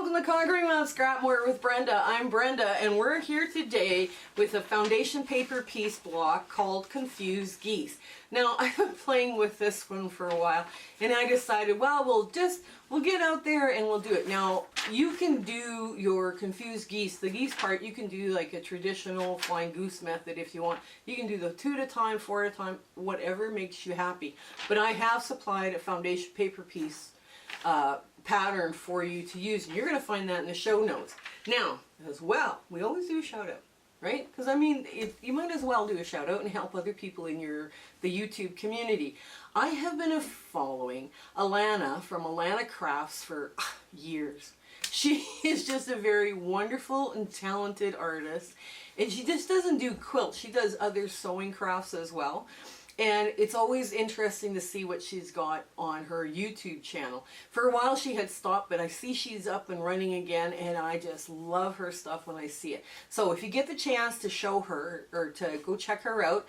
welcome to Conquering Mount Scrapmore with Brenda. I'm Brenda, and we're here today with a foundation paper piece block called Confused Geese. Now, I've been playing with this one for a while, and I decided, well, we'll get out there and we'll do it. Now, you can do your Confused Geese, the geese part, you can do like a traditional flying goose method if you want. You can do the 2 at a time, 4 at a time, whatever makes you happy. But I have supplied a foundation paper piece pattern for you to use, and you're going to find that in the show notes. Now, as well, we always do a shout out, right? Because I mean, you might as well do a shout out and help other people in the YouTube community. I have been following Alanda from Alanda Crafts for years. She is just a very wonderful and talented artist, and she just doesn't do quilts, she does other sewing crafts as well. And it's always interesting to see what she's got on her YouTube channel. For a while she had stopped, but I see she's up and running again, and I just love her stuff when I see it. So if you get the chance to show her, or to go check her out,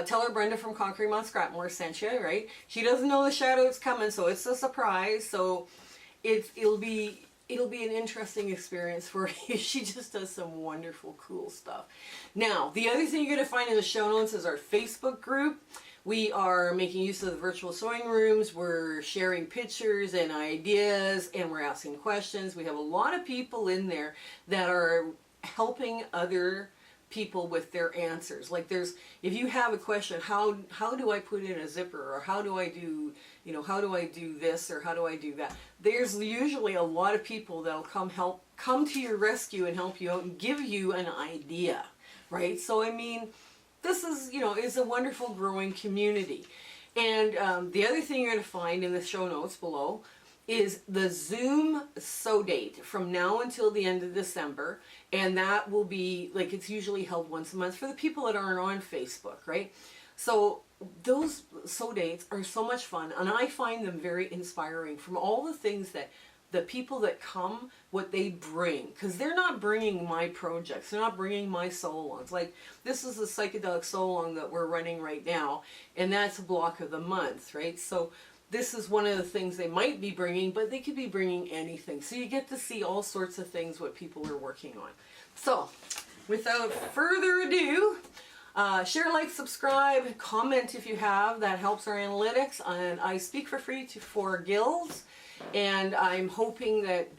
tell her Brenda from Conquering Mount Scrapmore sent you, right? She doesn't know the shout out's coming, so it's a surprise. So it'll be an interesting experience for you. She just does some wonderful, cool stuff. Now, the other thing you're going to find in the show notes is our Facebook group. We are making use of the virtual sewing rooms. We're sharing pictures and ideas, and we're asking questions. We have a lot of people in there that are helping other people with their answers. Like if you have a question, how do I put in a zipper, or how do I do, how do I do this, or how do I do that? There's usually a lot of people that'll come to your rescue and help you out and give you an idea, right? So I mean, this is a wonderful growing community. And the other thing you're going to find in the show notes below is the Zoom sew date from now until the end of December, and that will be, like, it's usually held once a month for the people that aren't on Facebook, right? So those sew dates are so much fun, and I find them very inspiring from all the things that the people that come, what they bring, because they're not bringing my projects, they're not bringing my sew-alongs. Like, this is a psychedelic sew-along that we're running right now, and that's a block of the month, right? So this is one of the things they might be bringing, but they could be bringing anything. So you get to see all sorts of things what people are working on. So without further ado, share, like, subscribe, comment if you have. That helps our analytics. And I speak for free for guilds. And I'm hoping that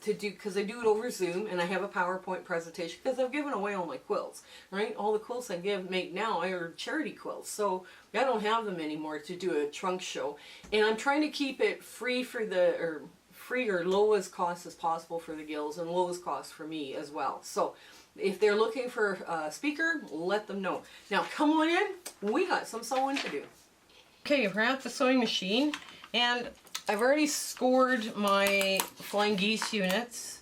because I do it over Zoom, and I have a PowerPoint presentation, because I've given away all my quilts, right? All the quilts I make now are charity quilts, so I don't have them anymore to do a trunk show. And I'm trying to keep it free or lowest cost as possible for the guilds, and lowest cost for me as well. So if they're looking for a speaker, let them know. Now come on in, we got some sewing to do. Okay, we're at the sewing machine, and I've already scored my flying geese units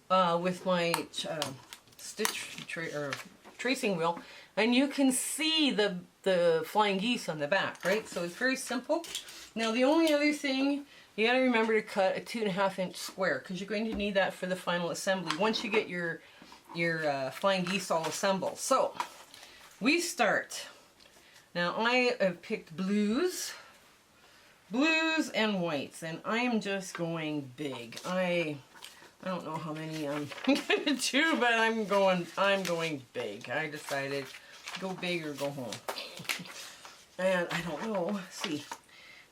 with my tracing wheel, and you can see the flying geese on the back, right? So it's very simple. Now the only other thing, you got to remember to cut a 2.5 inch square, because you're going to need that for the final assembly once you get your flying geese all assembled. So we start. Now I have picked blues and whites, and I am just going big. I don't know how many I'm gonna do, but I'm going big. I decided go big or go home. And I don't know. Let's see.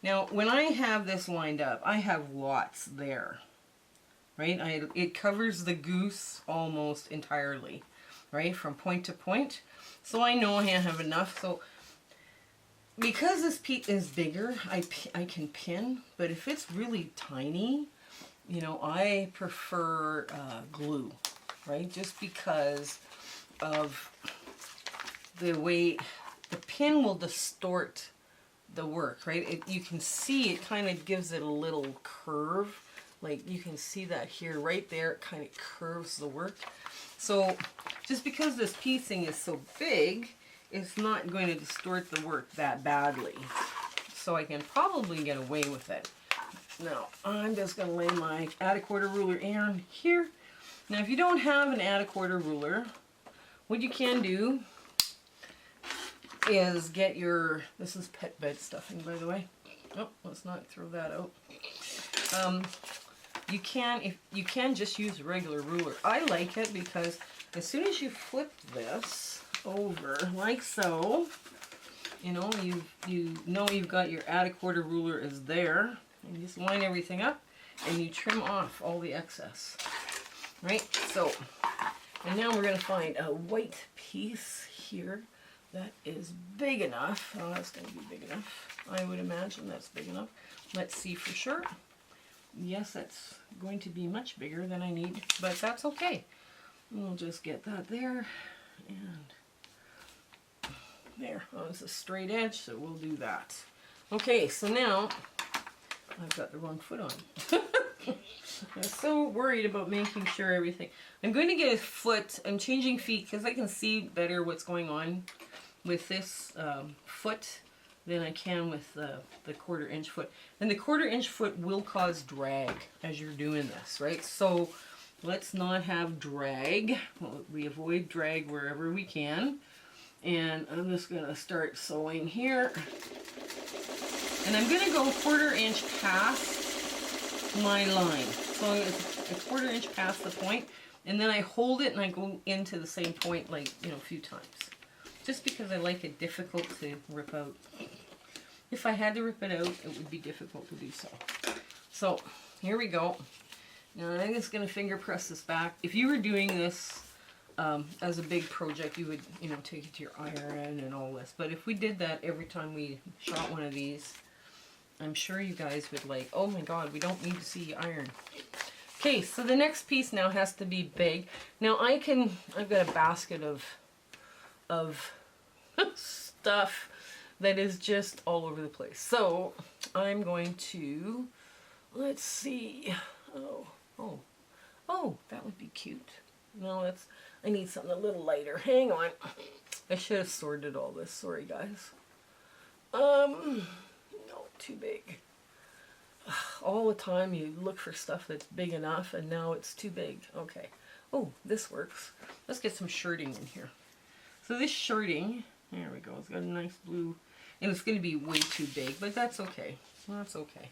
Now when I have this lined up, I have lots there, right? It covers the goose almost entirely, right, from point to point. So I know I have enough. So because this piece is bigger, I can pin, but if it's really tiny, I prefer glue, right? Just because of the way the pin will distort the work, right? You can see it kind of gives it a little curve. Like you can see that here, right there, it kind of curves the work. So just because this piecing is so big, it's not going to distort the work that badly. So I can probably get away with it. Now, I'm just going to lay my add-a-quarter ruler in here. Now, if you don't have an add-a-quarter ruler, what you can do is get your, this is pet bed stuffing, by the way. Oh, let's not throw that out. you can just use a regular ruler. I like it because as soon as you flip this over like so, you know you've got your add a quarter ruler is there, and you just line everything up and you trim off all the excess, right? So, and now we're going to find a white piece here that is big enough. Oh, that's going to be big enough. I would imagine that's big enough. Let's see for sure. Yes, that's going to be much bigger than I need, but that's okay. We'll just get that there, and there. Oh, it's a straight edge, so we'll do that. Okay, so now I've got the wrong foot on. I'm so worried about making sure everything. I'm going to get a foot. I'm changing feet because I can see better what's going on with this foot than I can with the 1/4 inch foot. And the 1/4 inch foot will cause drag as you're doing this, right? So let's not have drag. We avoid drag wherever we can. And I'm just going to start sewing here. And I'm going to go 1/4 inch past my line. So it's a 1/4 inch past the point. And then I hold it and I go into the same point, like, you know, a few times. Just because I like it difficult to rip out. If I had to rip it out, it would be difficult to do so. So, here we go. Now I'm just going to finger press this back. If you were doing this as a big project, you would, you know, take it to your iron and all this. But if we did that every time we shot one of these, I'm sure you guys would like, oh my god, we don't need to see iron. Okay, so the next piece now has to be big. Now I've got a basket of stuff that is just all over the place. So I'm going to, let's see, oh, that would be cute. No, I need something a little lighter. Hang on. I should have sorted all this. Sorry, guys. No, too big. All the time you look for stuff that's big enough, and now it's too big. Okay. Oh, this works. Let's get some shirting in here. So this shirting, there we go. It's got a nice blue, and it's going to be way too big, but that's okay. That's okay.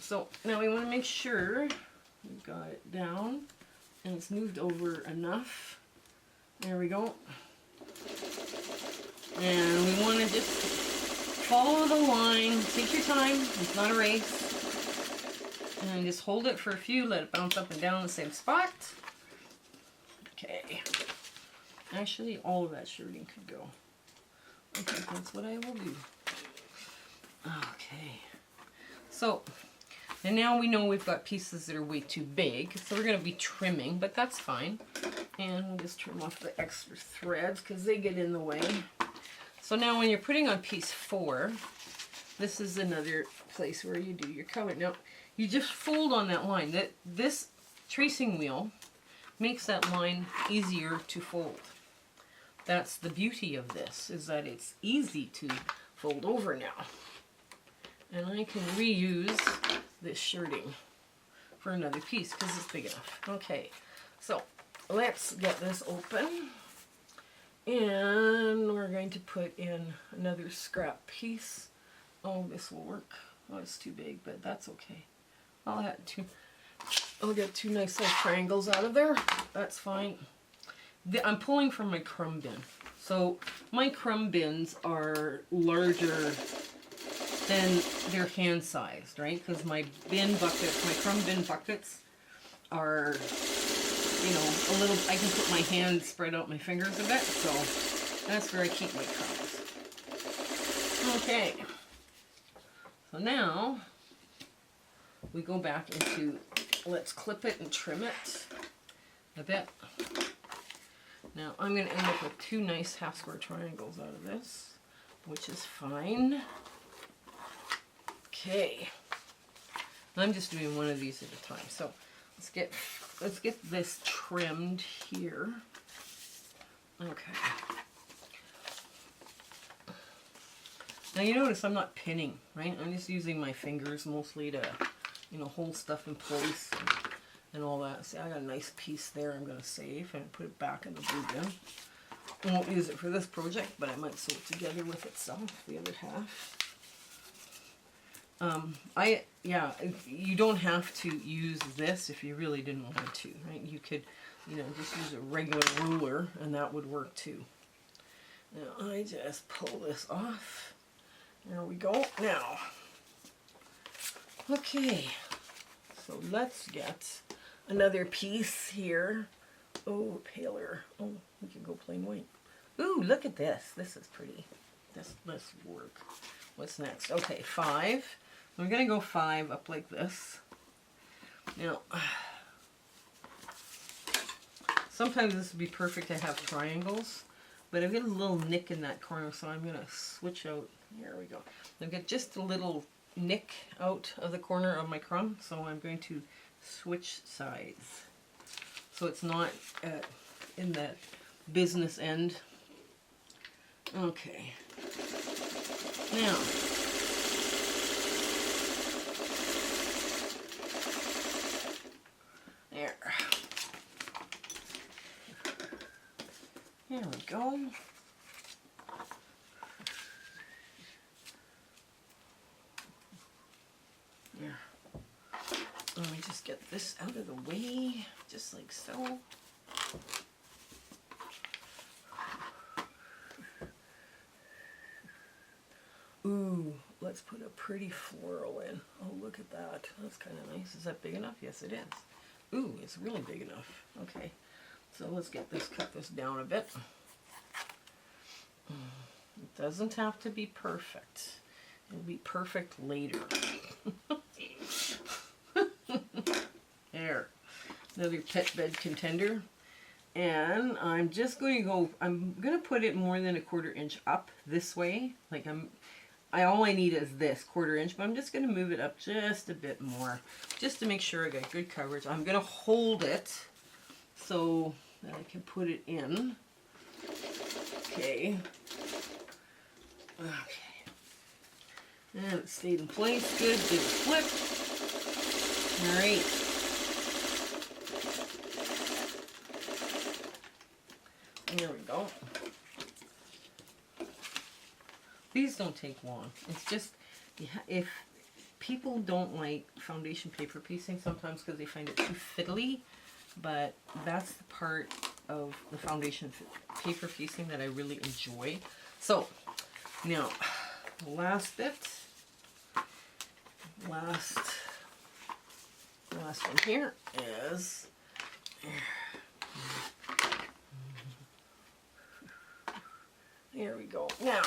So now we want to make sure we've got it down and it's moved over enough. There we go. And we want to just follow the line. Take your time. It's not a race. And just hold it for a few. Let it bounce up and down the same spot. Okay. Actually, all of that shirting could go. Okay, that's what I will do. Okay. So, and now we know we've got pieces that are way too big, so we're going to be trimming, but that's fine. And we'll just trim off the extra threads because they get in the way. So now when you're putting on piece 4, this is another place where you do your color. Now, you just fold on that line. This tracing wheel makes that line easier to fold. That's the beauty of this, is that it's easy to fold over now. And I can reuse this shirting for another piece because it's big enough. Okay, so let's get this open. And we're going to put in another scrap piece. Oh, this will work. Oh, it's too big, but that's okay. I'll get 2 nice little triangles out of there. That's fine. I'm pulling from my crumb bin. So my crumb bins are larger than they're hand sized, right? Because my crumb bin buckets are, you know, a little, I can put my hand, spread out my fingers a bit, so that's where I keep my crumbs. Okay. So now we go back into, let's clip it and trim it a bit. Now I'm going to end up with 2 nice half square triangles out of this, which is fine. Okay. I'm just doing one of these at a time. So let's get this trimmed here. Okay. Now you notice I'm not pinning, right? I'm just using my fingers mostly to, you know, hold stuff in place and all that. See, I got a nice piece there I'm going to save and put it back in the blue bin. I won't use it for this project, but I might sew it together with itself, the other half. Yeah, you don't have to use this if you really didn't want to, right? You could, you know, just use a regular ruler and that would work too. Now I just pull this off. There we go. Now, okay, so let's get another piece here. Oh, paler. Oh, we can go plain white. Ooh, look at this. This is pretty. This work. What's next? Okay, 5. We're gonna go 5 up like this. Now, sometimes this would be perfect to have triangles, but I've got a little nick in that corner, so I'm gonna switch out. Here we go. I've got just a little nick out of the corner of my crumb, so I'm going to switch sides. So it's not in that business end. Okay. Now, there. Here we go. There. Let me just get this out of the way, just like so. Ooh, let's put a pretty floral in. Oh, look at that. That's kind of nice. Is that big enough? Yes, it is. Ooh, it's really big enough. Okay, so let's get this, cut this down a bit. It doesn't have to be perfect. It'll be perfect later. There. Another pet bed contender. And I'm just going to go, I'm going to put it more than a 1/4 inch up this way. Like all I need is this 1/4 inch, but I'm just going to move it up just a bit more, just to make sure I got good coverage. I'm going to hold it so that I can put it in. Okay. Okay. And it stayed in place. Good. Did a flip. All right. There we go. These don't take long. It's just, if people don't like foundation paper piecing sometimes because they find it too fiddly, but that's the part of the foundation paper piecing that I really enjoy. So, now, the last bit, last one here is, here we go. Now,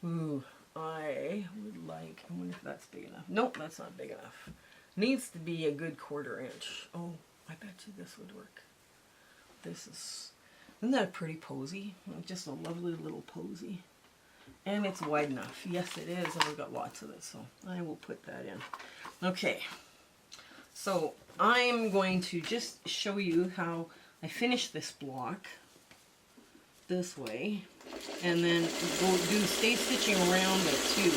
ooh, I would like, I wonder if that's big enough. Nope, that's not big enough. Needs to be a good 1/4 inch. Oh, I bet you this would work. This is, isn't that pretty posy? Just a lovely little posy. And it's wide enough. Yes, it is, and we've got lots of it, so I will put that in. Okay, so I'm going to just show you how I finish this block this way, and then go do stay stitching around it too.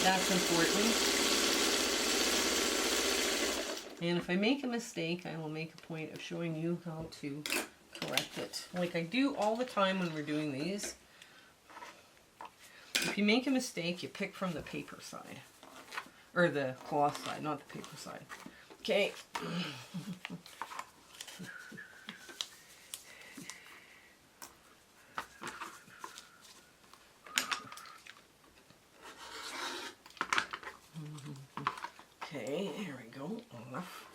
That's important. And if I make a mistake, I will make a point of showing you how to correct it, like I do all the time when we're doing these. If you make a mistake, you pick from the paper side, or the cloth side, not the paper side. Okay. Okay, here we go. Enough.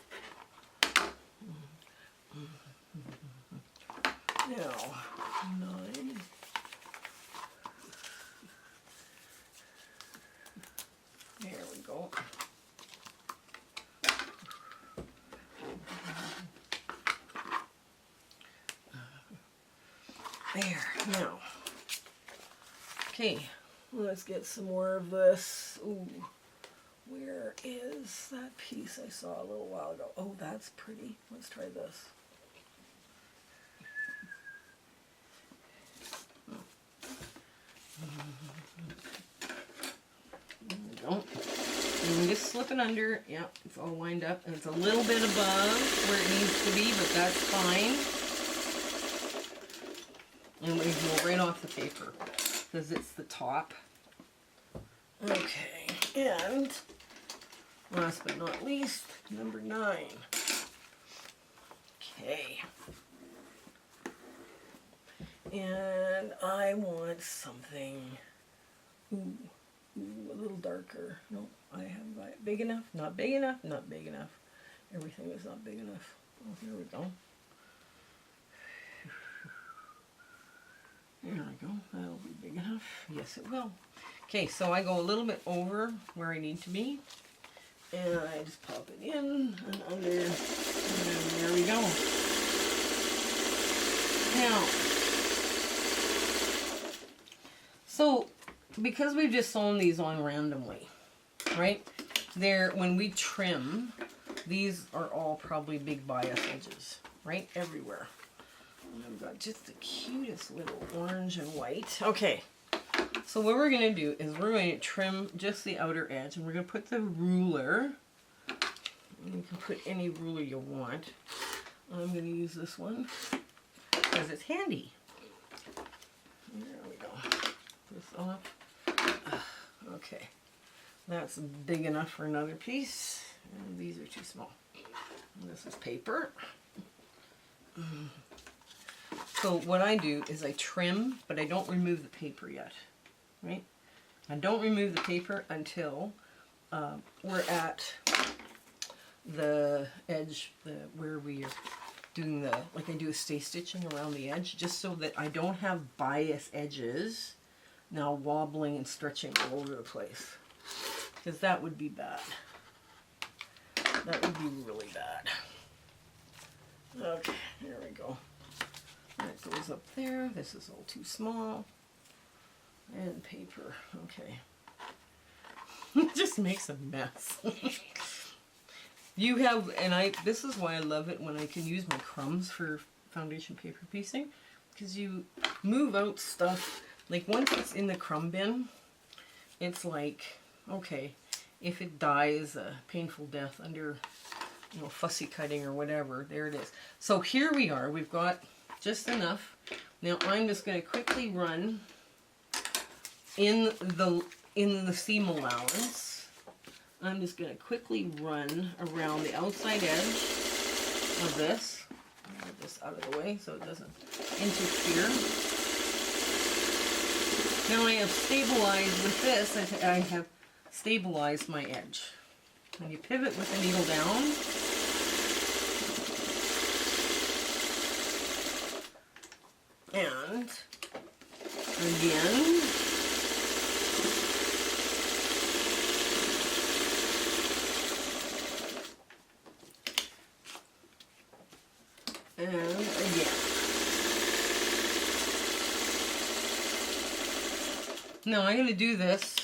Now, 9. There we go. There. Now, okay, let's get some more of this. Ooh. Where is that piece I saw a little while ago? Oh, that's pretty. Let's try this. There we go. And I'm just slipping under. Yeah, it's all lined up. And it's a little bit above where it needs to be, but that's fine. And we go right off the paper. because it's the top. Okay, and last but not least, number 9. Okay. And I want something, a little darker. No, I haven't got it big enough, not big enough, not big enough. Everything is not big enough. Oh, here we go. There we go, that'll be big enough. Yes, it will. Okay, so I go a little bit over where I need to be. And I just pop it in and under, and there we go. Now, so because we've just sewn these on randomly, right? When we trim, these are all probably big bias edges, right? Everywhere. And I've got just the cutest little orange and white. Okay, so what we're going to do is we're going to trim just the outer edge, and we're going to put the ruler. You can put any ruler you want. I'm going to use this one because it's handy. There we go. This off. Okay, that's big enough for another piece. And these are too small. And this is paper. So what I do is I trim, but I don't remove the paper yet, right? I don't remove the paper until we're at the edge where we are doing like I do a stay stitching around the edge, just so that I don't have bias edges now wobbling and stretching all over the place, because that would be bad. That would be really bad. Okay, here we go. That goes up there. This is all too small. And paper. Okay. It just makes a mess. You have, and this is why I love it when I can use my crumbs for foundation paper piecing, because you move out stuff. Like once it's in the crumb bin, it's like, okay, if it dies a painful death under, fussy cutting or whatever, there it is. So here we are. We've got just enough. Now I'm just going to quickly run in the seam allowance. I'm just going to quickly run around the outside edge of this. Get this out of the way so it doesn't interfere. Now I have stabilized with this. I have stabilized my edge. And you pivot with the needle down. And again, and again. Now I'm going to do this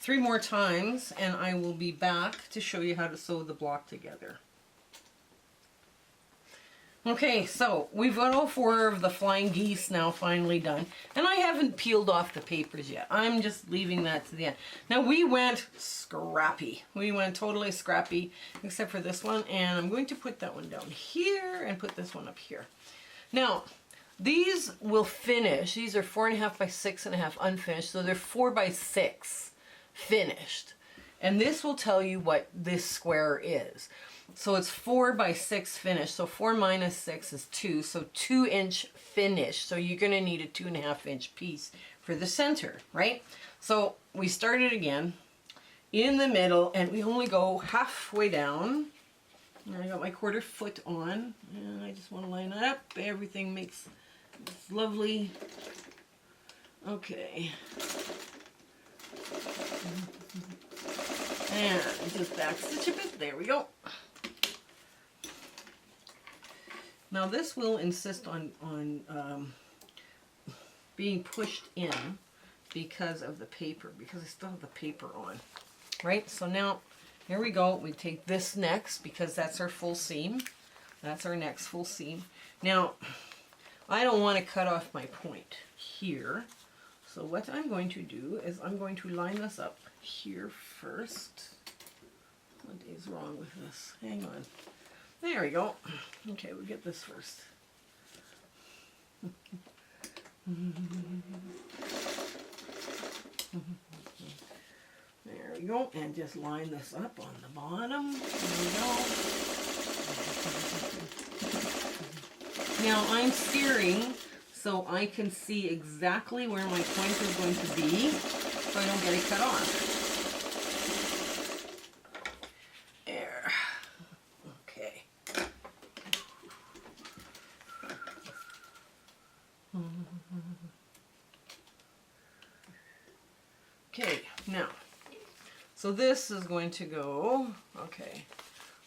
3 more times, and I will be back to show you how to sew the block together. Okay, so we've got all 4 of the flying geese now finally done, and I haven't peeled off the papers yet. I'm just leaving that to the end. Now we went scrappy. We went totally scrappy, except for this one, and I'm going to put that one down here and put this one up here. Now, these will finish. These are 4.5 by 6.5 unfinished, so they're 4 by 6 finished. And this will tell you what this square is. So it's 4 by 6 finished. So 4 minus 6 is 2. So 2-inch finish. So you're going to need a 2.5-inch piece for the center, right? So we started again in the middle, and we only go halfway down. And I got my 1/4 foot on, and I just want to line that up. Everything makes this lovely. Okay. And just back stitch a bit. There we go. Now this will insist on being pushed in because of the paper, because I still have the paper on, right? So now here we go. We take this next because that's our full seam. That's our next full seam. Now I don't want to cut off my point here. So what I'm going to do is I'm going to line this up here first. What is wrong with this? Hang on. There we go. Okay, we'll get this first. we go. And just line this up on the bottom. There we go. Now I'm steering so I can see exactly where my point is going to be so I don't get it cut off. There. Okay. Okay, now, so this is going to go, okay,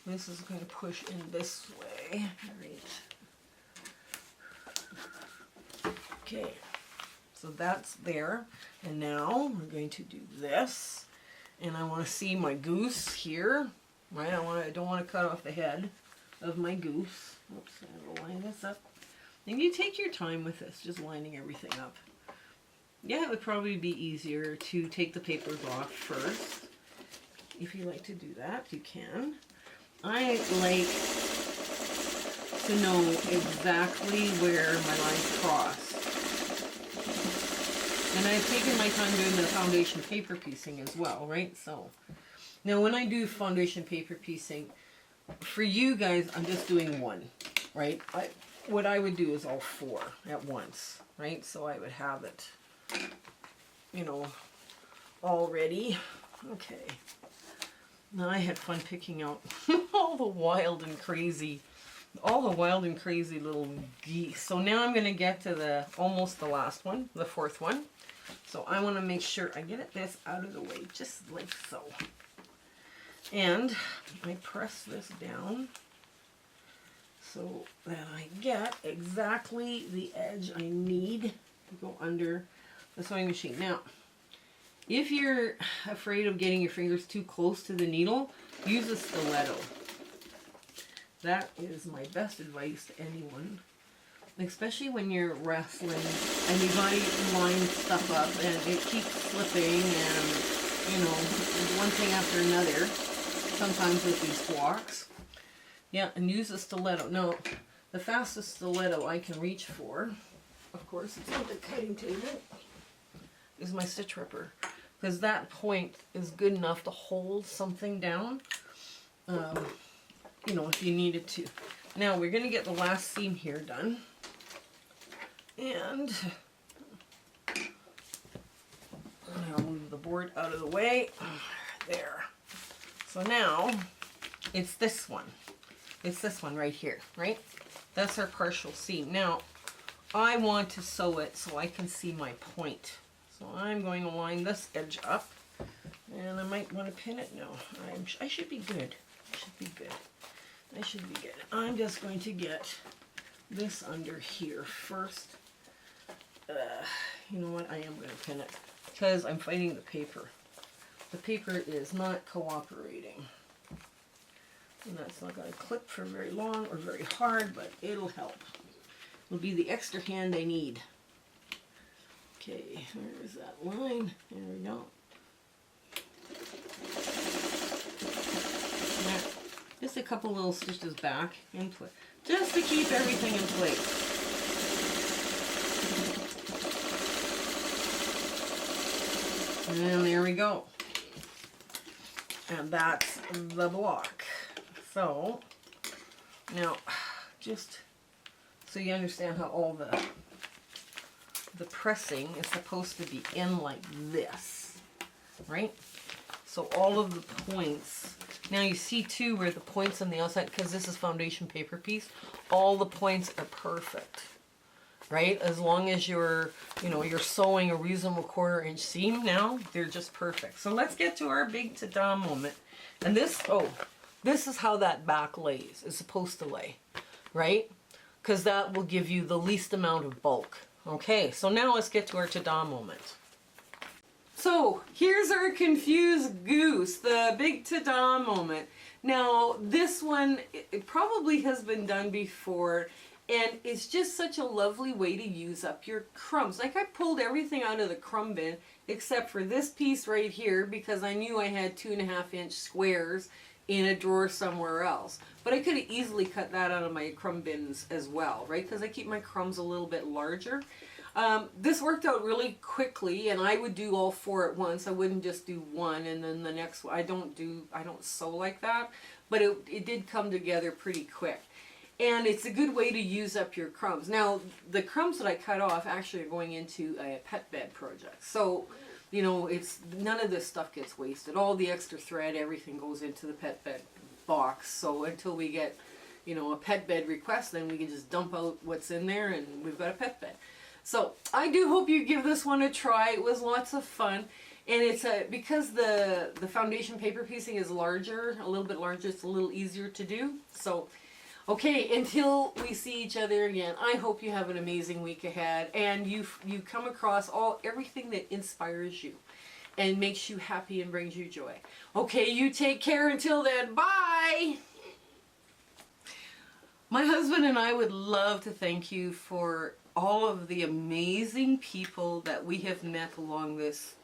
this is going to push in this way, right. Okay, so that's there, and now we're going to do this, and I want to see my goose here, right, I don't want to cut off the head of my goose. Oops, I will line this up. And you take your time with this, just lining everything up. Yeah, it would probably be easier to take the papers off first. If you like to do that, you can. I like to know exactly where my lines cross. And I've taken my time doing the foundation paper piecing as well, right? So, now when I do foundation paper piecing, for you guys, I'm just doing one, right? What I would do is all four at once, right? So I would have it, you know, all ready. Okay. Now I had fun picking out all the wild and crazy little geese. So now I'm going to get to almost the last one, the fourth one. So I want to make sure I get this out of the way, just like so. And I press this down so that I get exactly the edge I need to go under the sewing machine. Now, if you're afraid of getting your fingers too close to the needle, use a stiletto. That is my best advice to anyone, especially when you're wrestling and you got to line stuff up and it keeps slipping and, you know, one thing after another, sometimes with these blocks. Yeah, and use a stiletto. Now, the fastest stiletto I can reach for, of course, it's not the cutting table, is my stitch ripper. Because that point is good enough to hold something down, you know, if you needed to. Now, we're going to get the last seam here done. And I'll move the board out of the way. There. So now, it's this one. It's this one right here, right? That's our partial seam. Now, I want to sew it so I can see my point. So I'm going to line this edge up, and I might want to pin it. No, I should be good. I should be good. I should be good. I'm just going to get this under here first. You know what? I am going to pin it because I'm fighting the paper. The paper is not cooperating. And that's not going to clip for very long or very hard, but it'll help. It'll be the extra hand I need. Okay, there's that line. There we go. Now, just a couple little stitches back in place, just to keep everything in place. And there we go. And that's the block. So, now, just so you understand how all the pressing is supposed to be in like this, right? So all of the points, now you see too where the points on the outside, because this is foundation paper piece, all the points are perfect, right? As long as you're sewing a reasonable 1/4 inch seam now, they're just perfect. So let's get to our big ta-da moment. And this is how that back lays, is supposed to lay, right? Because that will give you the least amount of bulk. Okay, so now let's get to our ta-da moment. So here's our confused goose, the big ta-da moment. Now this one, it probably has been done before, and it's just such a lovely way to use up your crumbs. Like I pulled everything out of the crumb bin except for this piece right here because I knew I had 2.5 inch squares in a drawer somewhere else. But I could have easily cut that out of my crumb bins as well, right? Because I keep my crumbs a little bit larger. This worked out really quickly, and I would do all 4 at once. I wouldn't just do one and then the next one. I don't sew like that, but it did come together pretty quick. And it's a good way to use up your crumbs. Now, the crumbs that I cut off actually are going into a pet bed project. So, you know, it's none of this stuff gets wasted. All the extra thread, everything goes into the pet bed box. So until we get, you know, a pet bed request, then we can just dump out what's in there and we've got a pet bed. So I do hope you give this one a try. It was lots of fun. And it's because the foundation paper piecing is larger, a little bit larger, it's a little easier to do. So, okay, until we see each other again, I hope you have an amazing week ahead and you come across everything that inspires you and makes you happy and brings you joy. Okay, you take care until then. Bye! My husband and I would love to thank you for all of the amazing people that we have met along this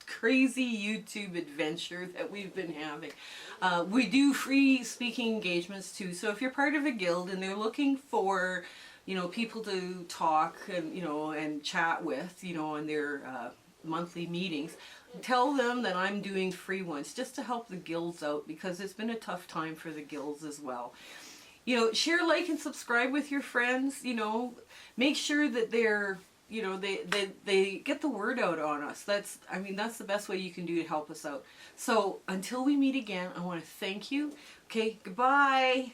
crazy YouTube adventure that we've been having. We do free speaking engagements too, so if you're part of a guild and they're looking for, you know, people to talk and, you know, and chat with, you know, in their monthly meetings, tell them that I'm doing free ones just to help the guilds out, because it's been a tough time for the guilds as well. You know, share, like, and subscribe with your friends. You know, make sure that they're, you know, they get the word out on us. That's the best way you can do to help us out. So until we meet again, I want to thank you. Okay, goodbye.